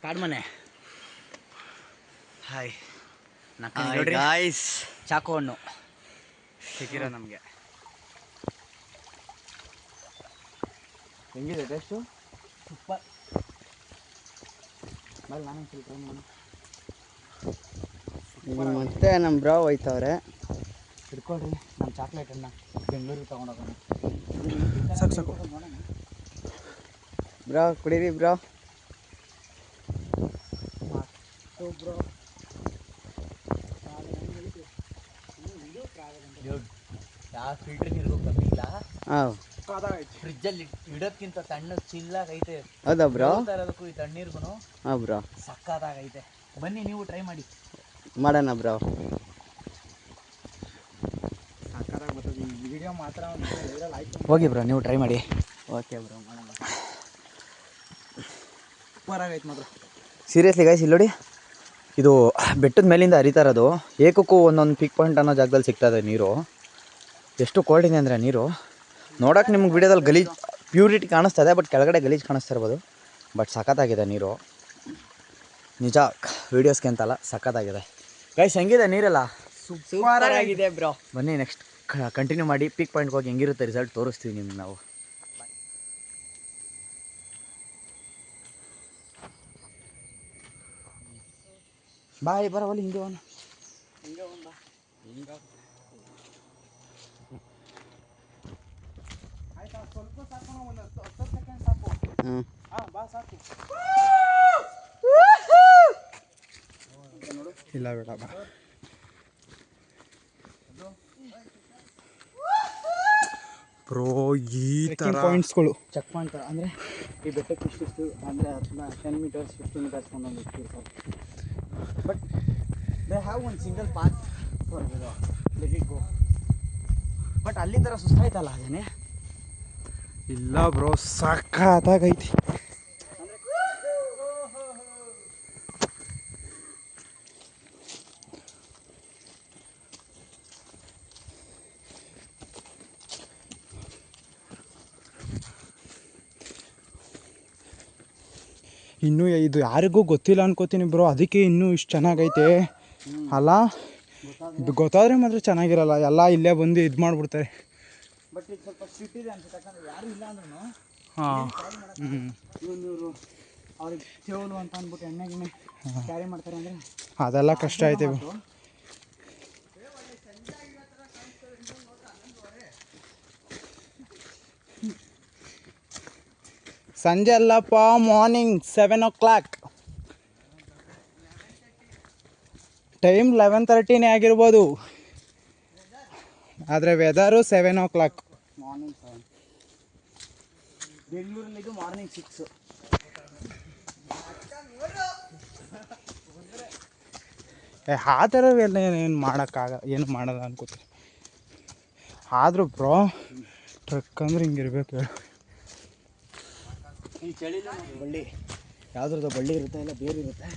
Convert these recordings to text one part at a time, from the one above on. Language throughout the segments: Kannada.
ಕಾಡ್ಮನೆ ಹಾಯ್ ನೋಡ್ರಿ ಗಾಯ್ಸ್, ಚಾಕು ಹಣ್ಣು ಸಿಕ್ಕಿರೋ ನಮಗೆ. ಹೆಂಗಿದೆ ಟೇಸ್ಟು? ಸೂಪರ್. ನಾನು ಟ್ರೈ ಮಾಡಿ. ಮತ್ತೆ ನಮ್ಮ ಬ್ರೋ ಹೋಯ್ತವ್ರೆ. ಹಿಡ್ಕೊಳ್ರಿ ನಮ್ಮ ಚಾಕ್ಲೇಟನ್ನು ಬೆಂಗಳೂರಿಗೆ ತೊಗೊಂಡೋಗೋಣ. ಸಾಕು ಬ್ರೋ, ಕುಡೀರಿ ಬ್ರೋ. ಬ್ರೋ ಯಾವ ಫಿಲ್ಟರ್ ನೀರಿಗೂ ಕಮ್ಮಿ ಇಲ್ಲ. ಫ್ರಿಜ್ಜಲ್ಲಿ ಇಡೋದ್ಕಿಂತ ತಣ್ಣಗೆ ಚಿಲ್ಲಾಗೈತೆ. ಹೌದಾ ಬ್ರೋ? ತರೋದಕ್ಕೂ ಈ ತಣ್ಣೀರ್ಗು ಹಾಂ ಬ್ರೋ, ಸಕ್ಕತ್ತಾಗೈತೆ. ಬನ್ನಿ ನೀವು ಟ್ರೈ ಮಾಡಿ. ಮಾಡೋಣ ಬ್ರೋ. ಸಕ್ಕತ್ತಾಗಿ ಬರ್ತದೆ ಈ ವಿಡಿಯೋ ಮಾತ್ರ. ಹೋಗಿ ಬ್ರೋ, ನೀವು ಟ್ರೈ ಮಾಡಿ. ಓಕೆ ಬ್ರೋ, ಮಾಡೋಣ. ಸೂಪರ್ ಆಗೈತೆ ಮಾತ್ರ. ಸೀರಿಯಸ್ಲಿ ಗೈಸ್, ಇಲ್ಲಿ ನೋಡಿ, ಇದು ಬೆಟ್ಟದ ಮೇಲಿಂದ ಹರಿತಾ ಇರೋದು. ಏಕಕ್ಕೂ ಒಂದೊಂದು ಪಿಕ್ ಪಾಯಿಂಟ್ ಅನ್ನೋ ಜಾಗದಲ್ಲಿ ಸಿಗ್ತದೆ ನೀರು. ಎಷ್ಟು ಕೋಲ್ಡ್ ಇದೆ ಅಂದರೆ ನೀರು ನೋಡೋಕೆ ನಿಮ್ಗೆ ವಿಡಿಯೋದಲ್ಲಿ ಗಲೀಜ್ ಪ್ಯೂರಿಟಿ ಕಾಣಿಸ್ತದೆ, ಬಟ್ ಕೆಳಗಡೆ ಗಲೀಜ್ ಕಾಣಿಸ್ತಾ ಇರ್ಬೋದು. ಬಟ್ ಸಖತ್ತಾಗಿದೆ ನೀರು, ನಿಜ. ವೀಡಿಯೋಸ್ಗೆ ಅಂತಲ್ಲ, ಸಖತ್ತಾಗಿದೆ ಗೈಸ್. ಹೆಂಗಿದೆ ನೀರೆಲ್ಲ? ಸೂಪರ್ ಆಗಿದೆ ಬ್ರೋ. ಬನ್ನಿ ನೆಕ್ಸ್ಟ್ ಕಂಟಿನ್ಯೂ ಮಾಡಿ. ಪಿಕ್ ಪಾಯಿಂಟ್ಗೆ ಹೋಗಿ ಹೆಂಗಿರುತ್ತೆ ರಿಸಲ್ಟ್ ತೋರಿಸ್ತೀವಿ ನಿಮ್ಗೆ ನಾವು. ಬಾಯ್ ಬರೋ ಒಲಿ ಹಿಂಗೆ ಅವನು ಸ್ವಲ್ಪ ಸಾಕು, ಒಂದು 10 ಸೆಕೆಂಡ್ ಸಾಕು. ಬಾ ಸಾಕು. ಇಲ್ಲ ಬೇಡ ಬಾ ಬ್ರೋ. ಈ ಥರ ಪಾಯಿಂಟ್ಸ್ಗಳು, ಚೆಕ್ ಪಾಯಿಂಟ್ ಅಂದರೆ ಈ ಬೆಟ್ಟಕ್ಕೆ ಇಷ್ಟಿಷ್ಟು ಅಂದರೆ 10 ಮೀಟರ್ಸ್ 50 ಮೀಟರ್ಸ್ ಒಂದೊಂದು ಇರ್ತಾರೆ. But they have one single path for let it go. But ಅಲ್ಲಿ ಥರ ಸುಸ್ತಾಯ್ತಲ್ಲ ಅದೇನೆ. ಇಲ್ಲ ಬ್ರೋ, ಸಖತ್ತಾಗೈತಿ. ಇನ್ನೂ ಇದು ಯಾರಿಗೂ ಗೊತ್ತಿಲ್ಲ ಅನ್ಕೋತೀನಿ ಬ್ರೋ, ಅದಕ್ಕೆ ಇನ್ನೂ ಇಷ್ಟು ಚೆನ್ನಾಗೈತೆ ಅಲ್ಲ. ಇದು ಗೊತ್ತಾದರೆ ಮಾತ್ರ ಚೆನ್ನಾಗಿರಲ್ಲ. ಎಲ್ಲ ಇಲ್ಲೇ ಬಂದು ಇದು ಮಾಡಿಬಿಡ್ತಾರೆ. ಬಟ್ ಇದು ಸ್ವಲ್ಪ ಸ್ಟ್ರಿಕ್ಟ್ ಇದೆ ಅನ್ಸುತ್ತೆ, ಯಾಕಂದರೆ ಯಾರು ಇಲ್ಲ ಅಂದ್ರೂ ಹಾಂ. ಇವರು ಅವ್ರಿಗೆ ಸೇವಲು ಅಂತ ಅಂದ್ಬಿಟ್ಟು ಎಣ್ಣೆಗೆ ಕ್ಯಾರಿ ಮಾಡ್ತಾರೆ ಅಂದರೆ ಅದೆಲ್ಲ ಕಷ್ಟ ಐತೆ. ಸಂಜೆ ಅಲ್ಲಪ್ಪ, ಮಾರ್ನಿಂಗ್ 7 o'clock. ಟೈಮ್ 11:30 ಆಗಿರ್ಬೋದು, ಆದರೆ ವೆದರು 7 o'clock. ಮಾರ್ನಿಂಗ್ 7. ಬೆಂಗಳೂರಲ್ಲಿ ಇದು ಮಾರ್ನಿಂಗ್ 6. ಆ ಥರ ಎಲ್ಲ ಏನು ಏನು ಮಾಡೋದ ಅನ್ಕೋತೀನಿ. ಆದರೂ ಬ್ರೋ, ಟ್ರಕ್ ಅಂದ್ರೆ ಹಿಂಗಿರ್ಬೇಕು ಹೇಳು. ಈ ಚಳಿಲಿ ಬಳ್ಳಿ ಯಾವುದ್ರದ್ದು ಬಳ್ಳಿ ಇರುತ್ತೆ, ಇಲ್ಲ ಬೇರೆ ಇರುತ್ತೆ.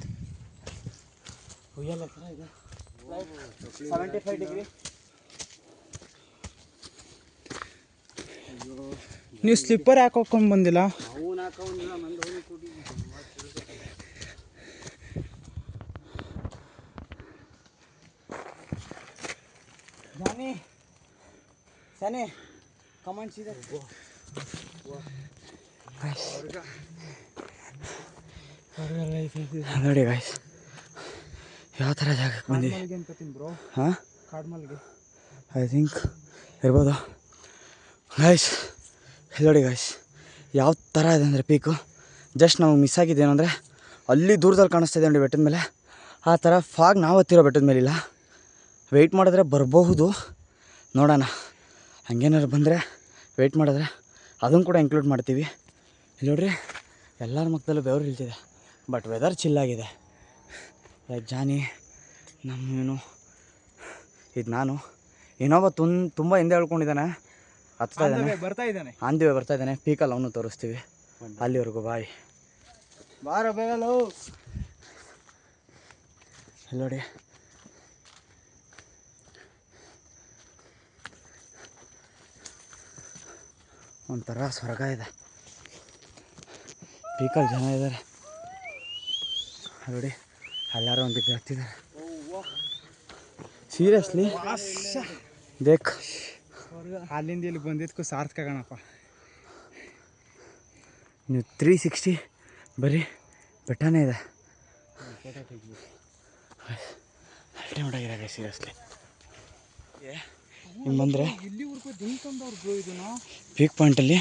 ಹುಯ್ಯಲ್ಲ ಥರ ಇದೆ. 75 ಡಿಗ್ರಿ. ನೀವು ಸ್ಲಿಪ್ಪರ್ ಯಾಕೆ ಹಾಕೊಂಡು ಬಂದಿಲ್ಲ? ಅವನು ಹಾಕೊಂಡಿಲ್ಲ, ನಂದು ಅವನು ಕೂಡಿ. ಜಾನಿ ಸನಿ ಕಮೆಂಟ್ಸ್ ಇದೆ ನೋಡಿ ಗಾಯ್ಸ್, ಯಾವ ಥರ ಜಾಗಕ್ಕೆ ಬಂದಿದೆ. ಹಾಂ, ಕಾಡ್ಮಲ್ಗೆ ಐ ಥಿಂಕ್ ಇರ್ಬೋದು ಗಾಯ್ಸ್. ನೋಡಿ ಗಾಯ್ಸ್, ಯಾವ ಥರ ಇದೆ ಅಂದರೆ ಪೀಕು. ಜಸ್ಟ್ ನಾವು ಮಿಸ್ ಆಗಿದ್ದೇನು ಅಂದರೆ ಅಲ್ಲಿ ದೂರದಲ್ಲಿ ಕಾಣಿಸ್ತಾ ಇದೆ ನೋಡಿ ಬೆಟ್ಟದ ಮೇಲೆ. ಆ ಥರ ಫಾಗ್ ನಾವು ಹತ್ತಿರೋ ಬೆಟ್ಟದ ಮೇಲಿಲ್ಲ. ವೆಯ್ಟ್ ಮಾಡಿದ್ರೆ ಬರಬಹುದು, ನೋಡೋಣ. ಹಂಗೇನಾದ್ರು ಬಂದರೆ ವೆಯ್ಟ್ ಮಾಡಿದ್ರೆ ಅದನ್ನು ಕೂಡ ಇನ್ಕ್ಲೂಡ್ ಮಾಡ್ತೀವಿ. ಇಲ್ಲಿ ನೋಡ್ರಿ, ಎಲ್ಲರ ಮುಖದಲ್ಲೂ ಬೆವರು ಇಳ್ತಿದೆ. ಬಟ್ ವೆದರ್ ಚಿಲ್ಲಾಗಿದೆ. ಲೈಕ್ ಜಾನಿ, ನಮ್ಮನು ಇದು ನಾನು ಇನ್ನೊಬ್ಬ ತುಂಬ ಹಿಂದೆ ಹೇಳ್ಕೊಂಡಿದ್ದಾನೆ, ಹತ್ತಾ ಇದ್ದಾನೆ, ಬರ್ತಾ ಇದ್ದಾನೆ. ಪೀಕಲ್ಲಿ ಅವನು ತೋರಿಸ್ತೀವಿ. ಅಲ್ಲಿವರೆಗೂ ಬಾಯ್. ಬಾರೋ ಬೇಗಲು. ಇಲ್ಲಿ ನೋಡಿ, ಒಂಥರ ಸ್ವರ್ಗ ಇದೆ. ಪೀಕಲ್ಲಿ ಜನ ಇದ್ದಾರೆ ನೋಡಿ, ಎಲ್ಲರೂ ಒಂದು ಹತ್ತಿದ್ದಾರೆ. ಸೀರಿಯಸ್ಲಿ ದೇಕ್ ಅಲ್ಲಿಂದ ಇಲ್ಲಿ ಬಂದಿದ್ದಕ್ಕೂ ಸಾರ್ಥಕ ಕಣಪ್ಪ. ನೀವು 360 ಬರೀ ಬೆಟ್ಟನೇ ಇದೆ. ಅಲ್ಟಿಮೇಟ್ ಆಗಿದೆ ಸೀರಿಯಸ್ಲಿ. ಹಿಂಗೆ ಬಂದರೆ ಪೀಕ್ ಪಾಯಿಂಟಲ್ಲಿ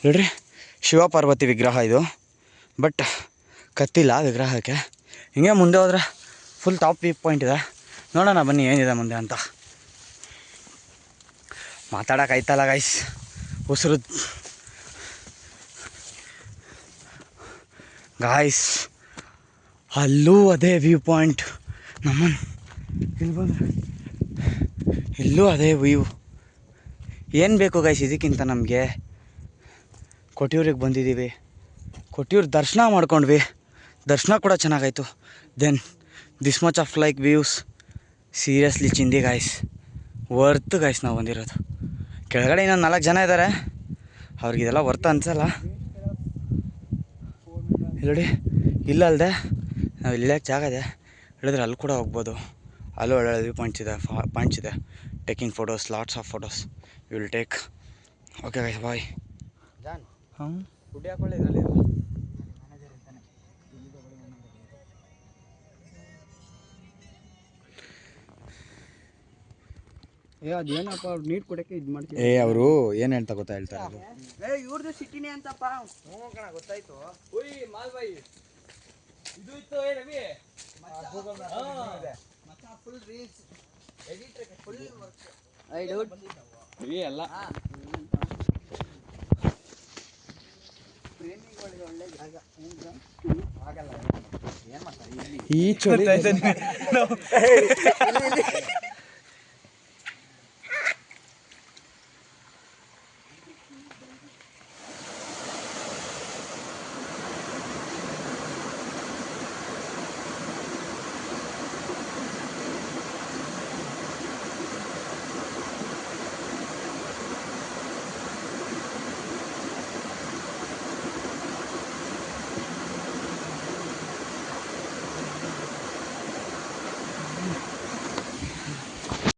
ನೋಡ್ರಿ, ಶಿವ ಪಾರ್ವತಿ ವಿಗ್ರಹ ಇದು. ಬಟ್ ಕತ್ತಿಲ್ಲ ವಿಗ್ರಹಕ್ಕೆ. ಹಿಂಗೆ ಮುಂದೆ ಹೋದರೆ ಫುಲ್ ಟಾಪ್ ಪೀಕ್ ಪಾಯಿಂಟ್ ಇದೆ. ನೋಡೋಣ ಬನ್ನಿ ಏನಿದೆ ಮುಂದೆ ಅಂತ. ಮಾತಾಡೋಕ್ಕಾಯ್ತಲ್ಲ ಗೈಸ್, ಉಸಿರು ಗಾಯ್ಸ್. ಅಲ್ಲೂ ಅದೇ ವ್ಯೂ ಪಾಯಿಂಟ್. ನಮ್ಮನ್ನು ಇಲ್ಲಿ ಬಂದರೆ ಇಲ್ಲೂ ಅದೇ ವ್ಯೂ. ಏನು ಬೇಕು ಗೈಸ್ ಇದಕ್ಕಿಂತ ನಮಗೆ? ಕೊಟ್ಟಿಯೂರಿಗೆ ಬಂದಿದ್ದೀವಿ, ಕೊಟ್ಟಿಯೂರು ದರ್ಶನ ಮಾಡ್ಕೊಂಡ್ವಿ. ದರ್ಶನ ಕೂಡ ಚೆನ್ನಾಗಾಯಿತು. Then this much of like views. Seriously ಚಿಂದಿ ಗಾಯ್ಸ್, ವರ್ತ್ ಗಾಯ್ಸ್ ನಾವು ಬಂದಿರೋದು. ಕೆಳಗಡೆ ಇನ್ನೊಂದು 4 ಜನ ಇದ್ದಾರೆ, ಅವ್ರಿಗಿದೆಲ್ಲ ವರ್ತ್ ಅನ್ಸಲ್ಲ. ನೋಡಿ, ಇಲ್ಲದೆ ನಾವು ಇಳಿಯೋಕ್ಕೆ ಜಾಗ ಇದೆ, ಹೇಳಿದ್ರೆ ಅಲ್ಲಿ ಕೂಡ ಹೋಗ್ಬೋದು. ಅಲ್ಲೂ ಒಳ್ಳೆ ವ್ಯೂ ಪಾಯಿಂಟ್ಸ್ ಇದೆ. Taking photos, lots of photos will take. Okay guys, bye. ಹಾಂ, ಫುಡ್ ಹಾಕೊಳ್ಳಿ ಇದರಲ್ಲಿ. ಅದೇನಪ್ಪ ಅವ್ರು ನೀರು ಕೊಡೋಕ್ಕೆ ಇದು ಮಾಡ್ತೀವಿ. ಅವರು ಏನು ಹೇಳ್ತಾ ಹೇಳ್ತಾರೆ ಅದು. ಇವ್ರದ್ದು ಸಿಟಿನೇ ಅಂತಪ್ಪ. ಹ್ಞೂ ಕಣ, ಗೊತ್ತಾಯ್ತು. ಮಾಲ್ಬಾಯಿ ಇದು ಇತ್ತು Ravi. Full reels editor full work ಎಲ್ಲ ಪ್ರೇಮಿಗಳಿಗೆ ಒಳ್ಳೆ ಜಾಗ. ಆಗಲ್ಲ ಏನು ಮಾಡ್ತಾರೆ ಈ ಚೋರಿ